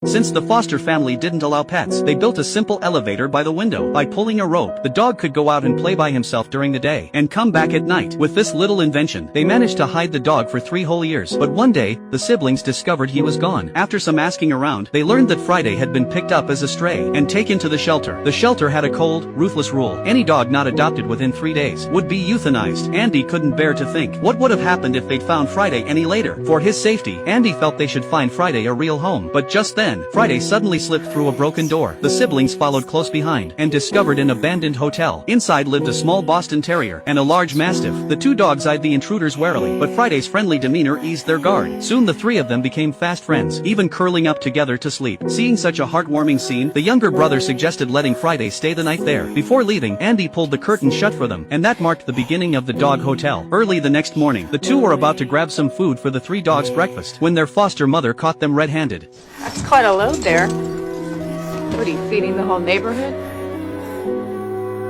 Since the foster family didn't allow pets, they built a simple elevator by the window. By pulling a rope, the dog could go out and play by himself during the day, and come back at night. With this little invention, they managed to hide the dog for 3 whole years. But one day, the siblings discovered he was gone. After some asking around, they learned that Friday had been picked up as a stray, and taken to the shelter. The shelter had a cold, ruthless rule. Any dog not adopted within 3 days would be euthanized. Andy couldn't bear to think what would have happened if they'd found Friday any later. For his safety, Andy felt they should find Friday a real home. But just then, Friday suddenly slipped through a broken door. The siblings followed close behind, and discovered an abandoned hotel. Inside lived a small Boston Terrier, and a large Mastiff. The 2 dogs eyed the intruders warily, but Friday's friendly demeanor eased their guard. Soon the 3 of them became fast friends, even curling up together to sleep. Seeing such a heartwarming scene, the younger brother suggested letting Friday stay the night there. Before leaving, Andy pulled the curtain shut for them, and that marked the beginning of the dog hotel. Early the next morning, the 2 were about to grab some food for the 3 dogs' breakfast, when their foster mother caught them red-handed. That's quite a load there. What are you, feeding the whole neighborhood?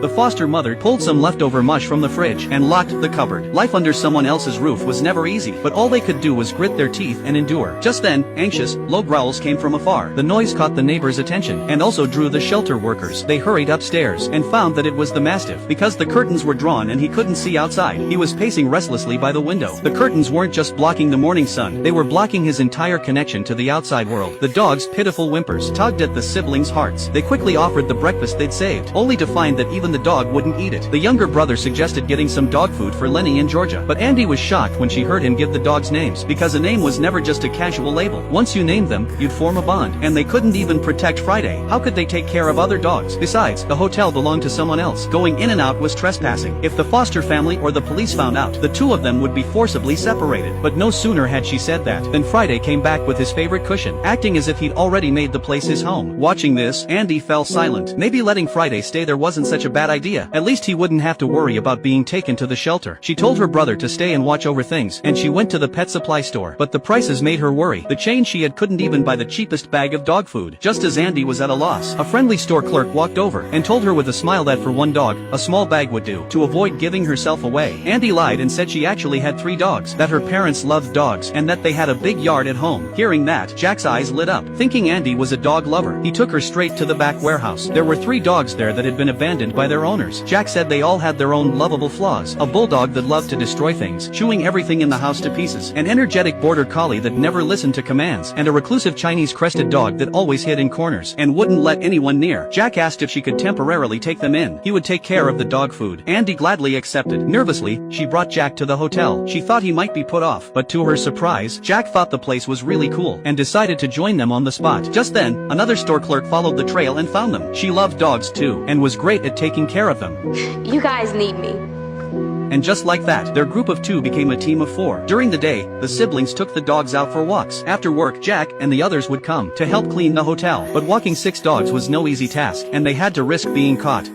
The foster mother pulled some leftover mush from the fridge and locked the cupboard. Life under someone else's roof was never easy, but all they could do was grit their teeth and endure. Just then, anxious, low growls came from afar. The noise caught the neighbors' attention, and also drew the shelter workers. They hurried upstairs, and found that it was the Mastiff. Because the curtains were drawn and he couldn't see outside, he was pacing restlessly by the window. The curtains weren't just blocking the morning sun, they were blocking his entire connection to the outside world. The dog's pitiful whimpers tugged at the siblings' hearts. They quickly offered the breakfast they'd saved, only to find that even the dog wouldn't eat it. The younger brother suggested getting some dog food for Lenny and Georgia, but Andy was shocked when she heard him give the dogs names, because a name was never just a casual label. Once you named them, you'd form a bond, and they couldn't even protect Friday. How could they take care of other dogs? Besides, the hotel belonged to someone else. Going in and out was trespassing. If the foster family or the police found out, the 2 of them would be forcibly separated. But no sooner had she said that, than Friday came back with his favorite cushion, acting as if he'd already made the place his home. Watching this, Andy fell silent. Maybe letting Friday stay there wasn't such a bad idea. At least he wouldn't have to worry about being taken to the shelter. She told her brother to stay and watch over things, and she went to the pet supply store. But the prices made her worry. The chain she had couldn't even buy the cheapest bag of dog food. Just as Andy was at a loss, a friendly store clerk walked over, and told her with a smile that for one dog, a small bag would do. To avoid giving herself away, Andy lied and said she actually had 3 dogs, that her parents loved dogs, and that they had a big yard at home. Hearing that, Jack's eyes lit up. Thinking Andy was a dog lover, he took her straight to the back warehouse. There were 3 dogs there that had been abandoned by their owners. Jack said they all had their own lovable flaws. A bulldog that loved to destroy things, chewing everything in the house to pieces. An energetic border collie that never listened to commands. And a reclusive Chinese crested dog that always hid in corners, and wouldn't let anyone near. Jack asked if she could temporarily take them in. He would take care of the dog food. Andy gladly accepted. Nervously, she brought Jack to the hotel. She thought he might be put off, but to her surprise, Jack thought the place was really cool, and decided to join them on the spot. Just then, another store clerk followed the trail and found them. She loved dogs too, and was great at taking care of them. You guys need me. And just like that, their group of 2 became a team of 4. During the day, the siblings took the dogs out for walks. After work, Jack and the others would come to help clean the hotel. But walking 6 dogs was no easy task, and they had to risk being caught.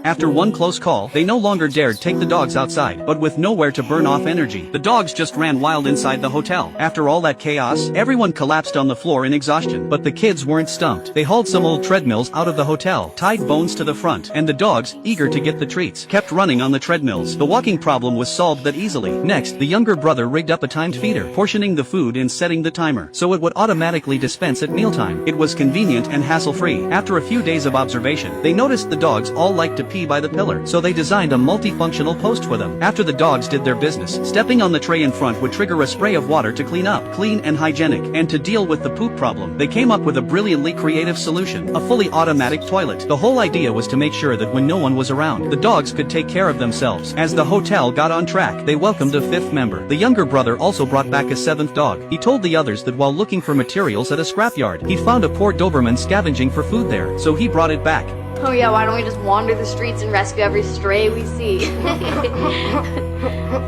After one close call, they no longer dared take the dogs outside, but with nowhere to burn off energy, the dogs just ran wild inside the hotel. After all that chaos, everyone collapsed on the floor in exhaustion, but the kids weren't stumped. They hauled some old treadmills out of the hotel, tied Bones to the front, and the dogs, eager to get the treats, kept running on the treadmills. The walking problem was solved that easily. Next, the younger brother rigged up a timed feeder, portioning the food and setting the timer, so it would automatically dispense at mealtime. It was convenient and hassle-free. After a few days of observation, they noticed the dogs all liked to pee by the pillar, so they designed a multifunctional post for them. After the dogs did their business, stepping on the tray in front would trigger a spray of water to clean up, clean and hygienic. And to deal with the poop problem, they came up with a brilliantly creative solution, a fully automatic toilet. The whole idea was to make sure that when no one was around, the dogs could take care of themselves. As the hotel got on track, they welcomed a 5th member. The younger brother also brought back a 7th dog. He told the others that while looking for materials at a scrapyard, he'd found a poor Doberman scavenging for food there, so he brought it back. Oh yeah, why don't we just wander the streets and rescue every stray we see?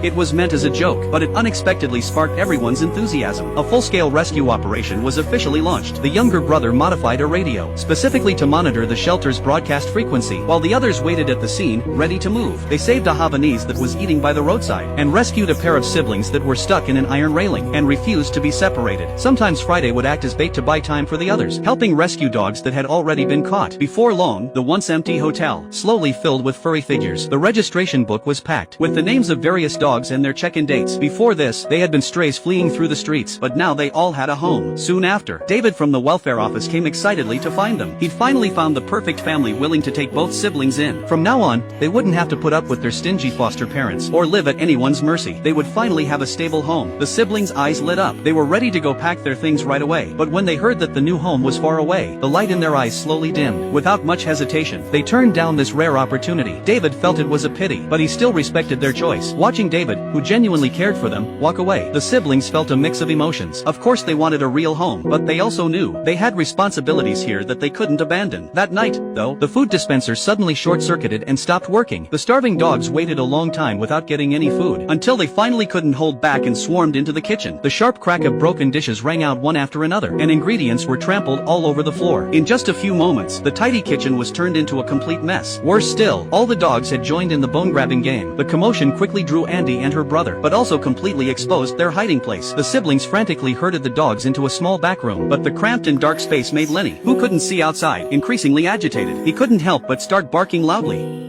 It was meant as a joke, but it unexpectedly sparked everyone's enthusiasm. A full-scale rescue operation was officially launched. The younger brother modified a radio, specifically to monitor the shelter's broadcast frequency, while the others waited at the scene, ready to move. They saved a Havanese that was eating by the roadside, and rescued a pair of siblings that were stuck in an iron railing, and refused to be separated. Sometimes Friday would act as bait to buy time for the others, helping rescue dogs that had already been caught. Before long, the once empty hotel slowly filled with furry figures. The registration book was packed with the names of various homeless dogs and their check-in dates. Before this, they had been strays fleeing through the streets, but now they all had a home. Soon after, David from the welfare office came excitedly to find them. He'd finally found the perfect family willing to take both siblings in. From now on, they wouldn't have to put up with their stingy foster parents or live at anyone's mercy. They would finally have a stable home. The siblings' eyes lit up. They were ready to go pack their things right away. But when they heard that the new home was far away, the light in their eyes slowly dimmed. Without much hesitation, they turned down this rare opportunity. David felt it was a pity, but he still respected their choice. Watching David, who genuinely cared for them, walk away, the siblings felt a mix of emotions. Of course they wanted a real home, but they also knew they had responsibilities here that they couldn't abandon. That night, though, the food dispenser suddenly short-circuited and stopped working. The starving dogs waited a long time without getting any food, until they finally couldn't hold back and swarmed into the kitchen. The sharp crack of broken dishes rang out one after another, and ingredients were trampled all over the floor. In just a few moments, the tidy kitchen was turned into a complete mess. Worse still, all the dogs had joined in the bone-grabbing game. The commotion quickly drew Andy and her brother, but also completely exposed their hiding place. The siblings frantically herded the dogs into a small back room, but the cramped and dark space made Lenny, who couldn't see outside, increasingly agitated. He couldn't help but start barking loudly.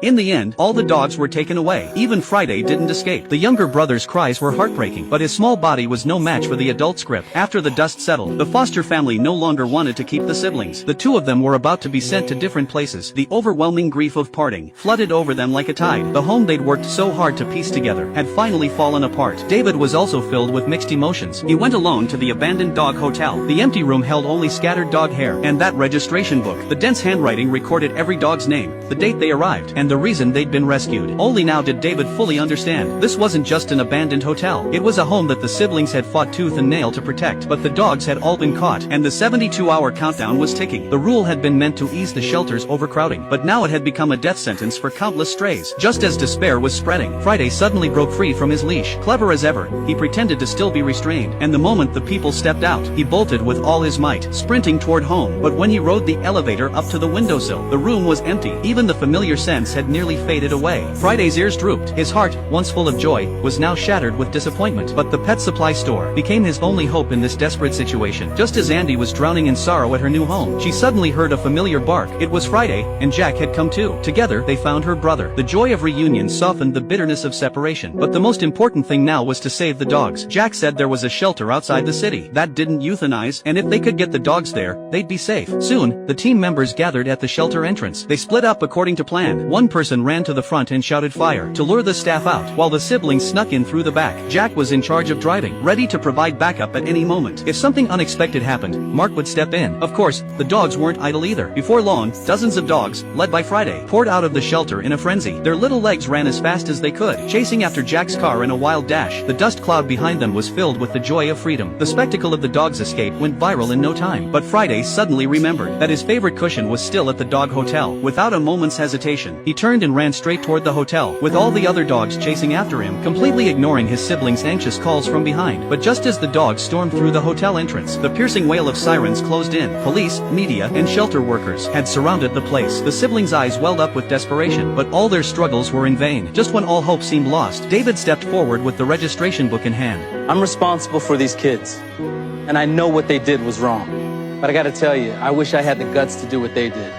In the end, all the dogs were taken away. Even Friday didn't escape. The younger brother's cries were heartbreaking, but his small body was no match for the adult's grip. After the dust settled, the foster family no longer wanted to keep the siblings. The two of them were about to be sent to different places. The overwhelming grief of parting flooded over them like a tide. The home they'd worked so hard to piece together had finally fallen apart. David was also filled with mixed emotions. He went alone to the abandoned dog hotel. The empty room held only scattered dog hair and that registration book. The dense handwriting recorded every dog's name, the date they arrived, and the reason they'd been rescued. Only now did David fully understand. This wasn't just an abandoned hotel. It was a home that the siblings had fought tooth and nail to protect. But the dogs had all been caught, and the 72-hour countdown was ticking. The rule had been meant to ease the shelter's overcrowding, but now it had become a death sentence for countless strays. Just as despair was spreading, Friday suddenly broke free from his leash. Clever as ever, he pretended to still be restrained, and the moment the people stepped out, he bolted with all his might, sprinting toward home. But when he rode the elevator up to the windowsill, the room was empty. Even the familiar sense had nearly faded away. Friday's ears drooped. His heart, once full of joy, was now shattered with disappointment. But the pet supply store became his only hope in this desperate situation. Just as Andy was drowning in sorrow at her new home, she suddenly heard a familiar bark. It was Friday, and Jack had come too. Together, they found her brother. The joy of reunion softened the bitterness of separation. But the most important thing now was to save the dogs. Jack said there was a shelter outside the city that didn't euthanize, and if they could get the dogs there, they'd be safe. Soon, the team members gathered at the shelter entrance. They split up according to plan. One person ran to the front and shouted fire to lure the staff out, while the siblings snuck in through the back. Jack was in charge of driving, ready to provide backup at any moment. If something unexpected happened, Mark would step in. Of course, the dogs weren't idle either. Before long, dozens of dogs, led by Friday, poured out of the shelter in a frenzy. Their little legs ran as fast as they could, chasing after Jack's car in a wild dash. The dust cloud behind them was filled with the joy of freedom. The spectacle of the dogs' escape went viral in no time. But Friday suddenly remembered that his favorite cushion was still at the dog hotel. Without a moment's hesitation, he turned and ran straight toward the hotel, with all the other dogs chasing after him, completely ignoring his siblings' anxious calls from behind. But just as the dogs stormed through the hotel entrance, the piercing wail of sirens closed in. Police, media, and shelter workers had surrounded the place. The siblings' eyes welled up with desperation, but all their struggles were in vain. Just when all hope seemed lost, David stepped forward with the registration book in hand. I'm responsible for these kids, and I know what they did was wrong. But I gotta tell you, I wish I had the guts to do what they did.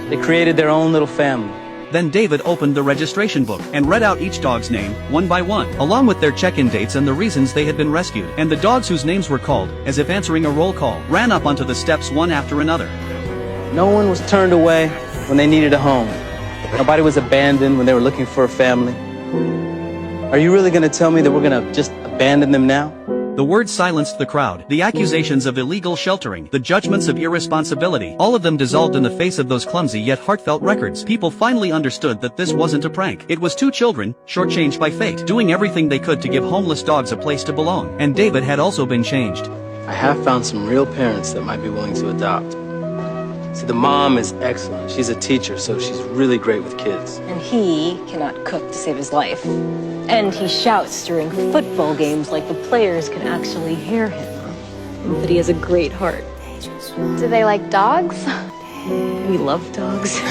They created their own little family. Then David opened the registration book and read out each dog's name, one by one, along with their check-in dates and the reasons they had been rescued. And the dogs whose names were called, as if answering a roll call, ran up onto the steps one after another. No one was turned away when they needed a home. Nobody was abandoned when they were looking for a family. Are you really gonna tell me that we're gonna just abandon them now? The words silenced the crowd. The accusations of illegal sheltering, the judgments of irresponsibility, all of them dissolved in the face of those clumsy yet heartfelt records. People finally understood that this wasn't a prank. It was two children, shortchanged by fate, doing everything they could to give homeless dogs a place to belong. And David had also been changed. I have found some real parents that might be willing to adopt. See, the mom is excellent. She's a teacher, so she's really great with kids. And he cannot cook to save his life. And he shouts during football games like the players can actually hear him. But he has a great heart. Do they like dogs? We love dogs.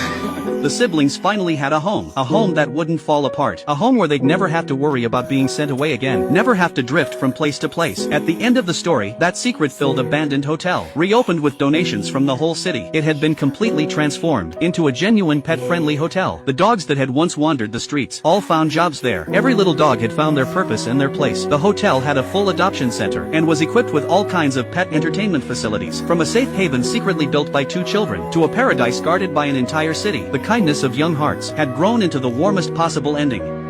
The siblings finally had a home that wouldn't fall apart, a home where they'd never have to worry about being sent away again, never have to drift from place to place. At the end of the story, that secret-filled abandoned hotel reopened with donations from the whole city. It had been completely transformed into a genuine pet-friendly hotel. The dogs that had once wandered the streets all found jobs there. Every little dog had found their purpose and their place. The hotel had a full adoption center and was equipped with all kinds of pet entertainment facilities, from a safe haven secretly built by 2 children to a paradise guarded by an entire city. The kindness of young hearts had grown into the warmest possible ending.